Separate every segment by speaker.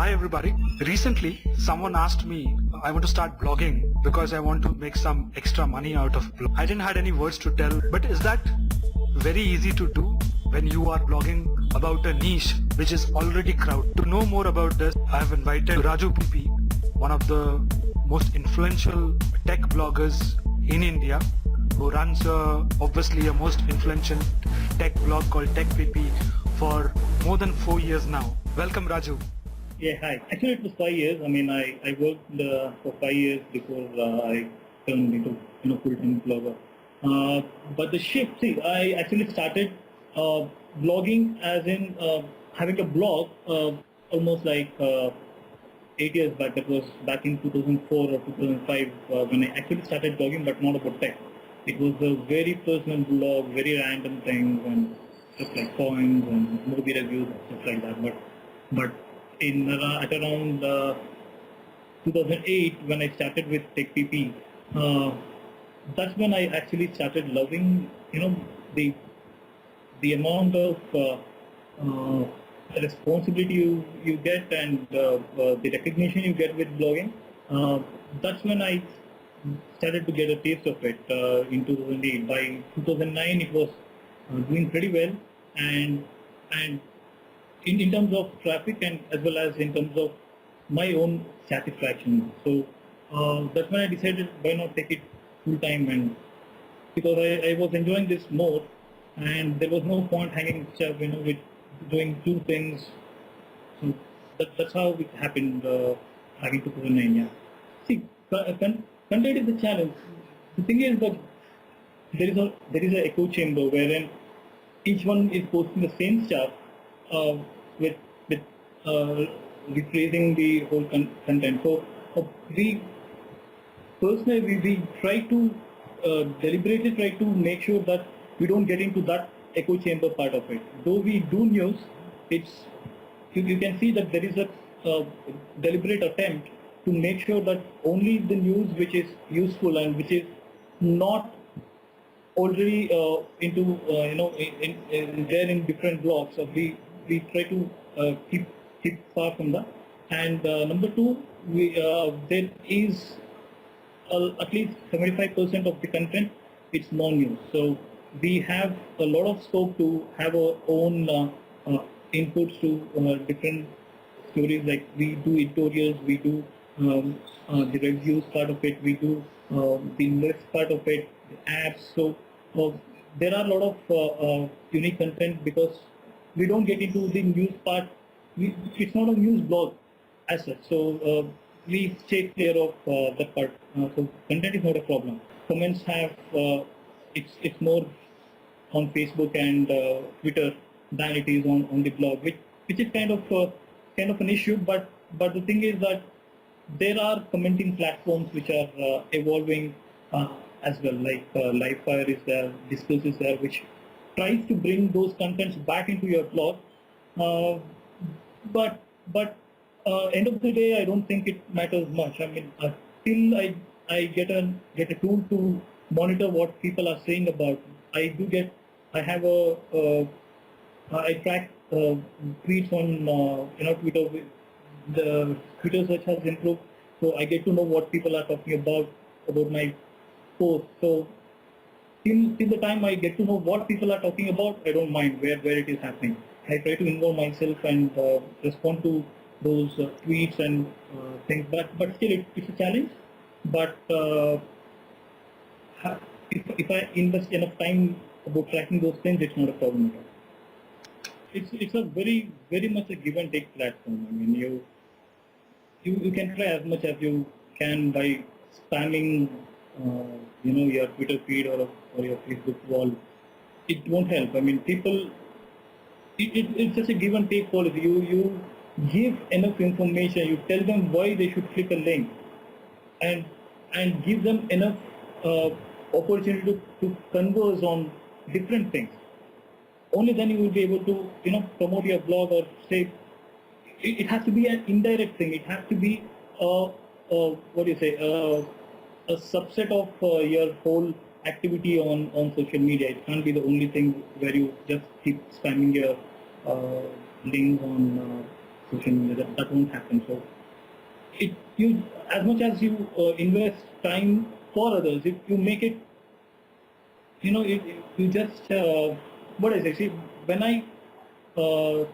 Speaker 1: Hi everybody. Recently, someone asked me, I want to start blogging because I want to make some extra money out of blog. I didn't had any words to tell, but is that very easy to do when you are blogging about a niche which is already crowded? To know more about this, I have invited Raju PP, one of the most influential tech bloggers in India, who runs obviously a most influential tech blog called Tech PP for more than 4 years now. Welcome Raju.
Speaker 2: Yeah, hi. Actually, it was 5 years. I worked for 5 years before I turned into full-time blogger. But the shift, see, I actually started blogging as in having a blog almost like 8 years back. That was back in 2004 or 2005 when I actually started blogging, but not about tech. It was a very personal blog, very random things and stuff like coins and movie reviews and stuff like that. But at around 2008 when I started with TechPP, that's when I actually started loving the amount of responsibility you get and the recognition you get with blogging. That's when I started to get a taste of it in 2008. By 2009 it was doing pretty well, and in terms of traffic and as well as in terms of my own satisfaction. So that's when I decided why not take it full time, and because I was enjoying this more and there was no point hanging stuff, with doing two things. So that's how it happened back in 2009, yeah. See, content is the challenge. The thing is that there is an echo chamber wherein each one is posting the same stuff with rephrasing the whole content. So we personally we try to deliberately try to make sure that we don't get into that echo chamber part of it. Though we do news, it's you can see that there is a deliberate attempt to make sure that only the news which is useful and which is not already into there in different blogs. So we try to keep far from that. And number two, there is at least 75% of the content it's non-news. So we have a lot of scope to have our own inputs to different stories. Like we do editorials, we do the reviews part of it, we do the list part of it, the apps. So there are a lot of unique content because we don't get into the news part. It's not a news blog as such. So we stay clear of that part. So content is not a problem. Comments have it's more on Facebook and Twitter than it is on the blog, which is kind of an issue. But the thing is that there are commenting platforms which are evolving as well, like Livefire is there, Discuss is there, which tries to bring those contents back into your blog. But end of the day, I don't think it matters much. I mean, till I get a tool to monitor what people are saying about. I track tweets on Twitter. The Twitter search has improved, so I get to know what people are talking about my post. So till the time I get to know what people are talking about, I don't mind where it is happening. I try to involve myself and respond to those tweets and things. But still, it's a challenge. But if I invest enough time about tracking those things, it's not a problem at all. It's a very much a give and take platform. I mean, you can try as much as you can by spamming your Twitter feed or your Facebook wall. It won't help. I mean, people. It's just a give and take policy. You give enough information. You tell them why they should click a link, and give them enough opportunity to converse on different things. Only then you will be able to promote your blog or say. It has to be an indirect thing. It has to be a subset of your whole activity on social media. It can't be the only thing where you just keep spamming your links on social media. That won't happen. So you as much as you invest time for others, if you make it, you just what I say. See, when I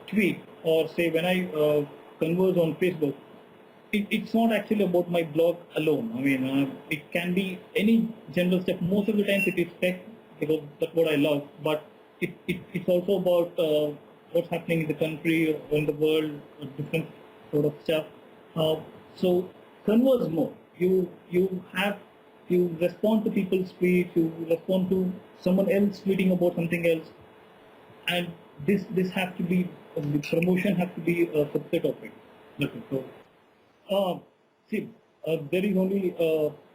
Speaker 2: tweet or say when I converse on Facebook, it's not actually about my blog alone. I mean, it can be any general stuff. Most of the times it is tech because that's what I love. But it's also about what's happening in the country or in the world, or different sort of stuff. So converse more. You respond to people's tweets. You respond to someone else tweeting about something else, and this has to be the promotion has to be a subset of it. Okay, so. There is only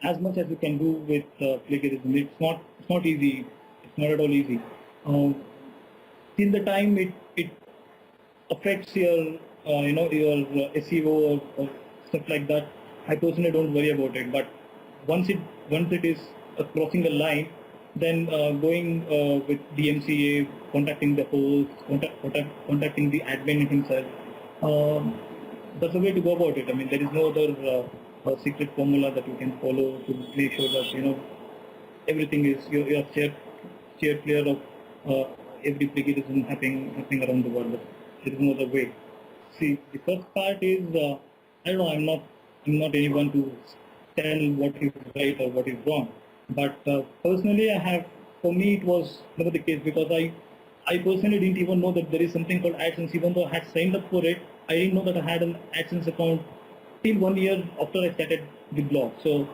Speaker 2: as much as you can do with plagiarism. It's not easy. It's not at all easy. Till the time it affects your your SEO or stuff like that, I personally don't worry about it. But once it is crossing the line, then going with DMCA, contacting the host, contacting the admin himself. That's the way to go about it. I mean, there is no other secret formula that you can follow to make sure that everything is you're steered clear of every plagiarism happening around the world. There is no other way. See, the first part is I don't know. I'm not anyone to tell what is right or what is wrong. But personally, for me it was never the case because I personally didn't even know that there is something called AdSense. Even though I had signed up for it, I didn't know that I had an AdSense account till 1 year after I started the blog. So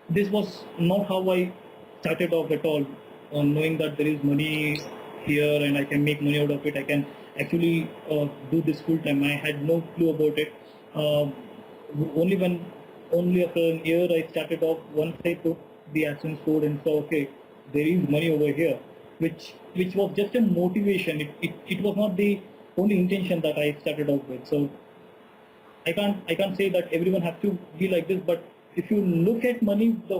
Speaker 2: this was not how I started off at all, knowing that there is money here and I can make money out of it. I can actually do this full time. I had no clue about it. Only after a year I started off. Once I took the AdSense code and saw, okay, there is money over here, which was just a motivation. It was not the only intention that I started off with. So I can't say that everyone has to be like this, but if you look at money, the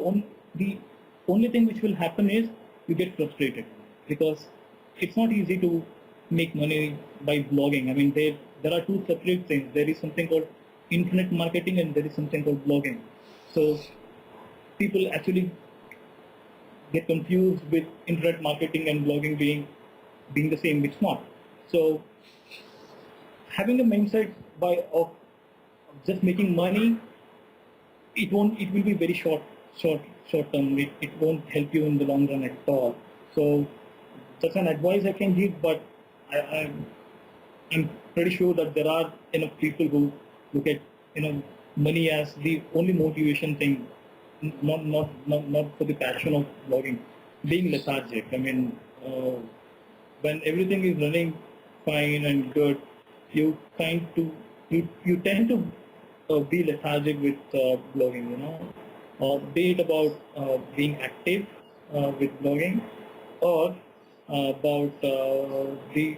Speaker 2: only thing which will happen is you get frustrated because it's not easy to make money by blogging. I mean, there are two separate things. There is something called internet marketing and there is something called blogging. So people actually get confused with internet marketing and blogging being the same. It's not. So having a mindset of just making money, it will be very short term. It won't help you in the long run at all. So that's an advice I can give, but I'm pretty sure that there are enough people who look at money as the only motivation thing, not for the passion of blogging. Being lethargic. I mean, when everything is running fine and good, you tend to be lethargic with blogging. Be it about being active with blogging or about the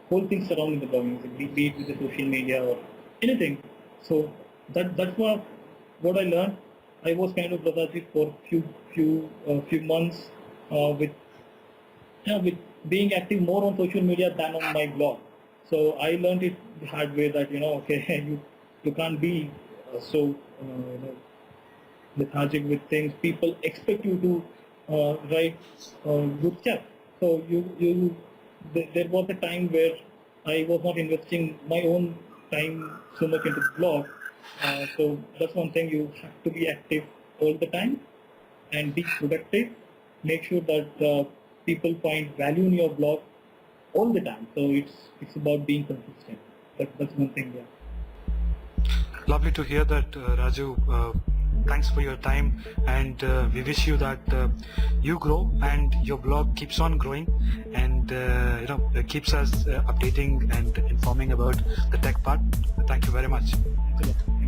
Speaker 2: whole thing surrounding the blogging, be it with the social media or anything. So that's what I learned. I was kind of lethargic for few months with being active more on social media than on my blog. So I learned it the hard way that okay, you can't be so lethargic with things. People expect you to write good stuff. So there was a time where I was not investing my own time so much into the blog. So that's one thing, you have to be active all the time and be productive. Make sure that people find value in your blog all the time. So it's about being consistent. That's one thing, yeah.
Speaker 1: Lovely to hear that, Raju. Thanks for your time, and we wish you that you grow and your blog keeps on growing, and keeps us updating and informing about the tech part. Thank you very much.
Speaker 2: Thanks a lot.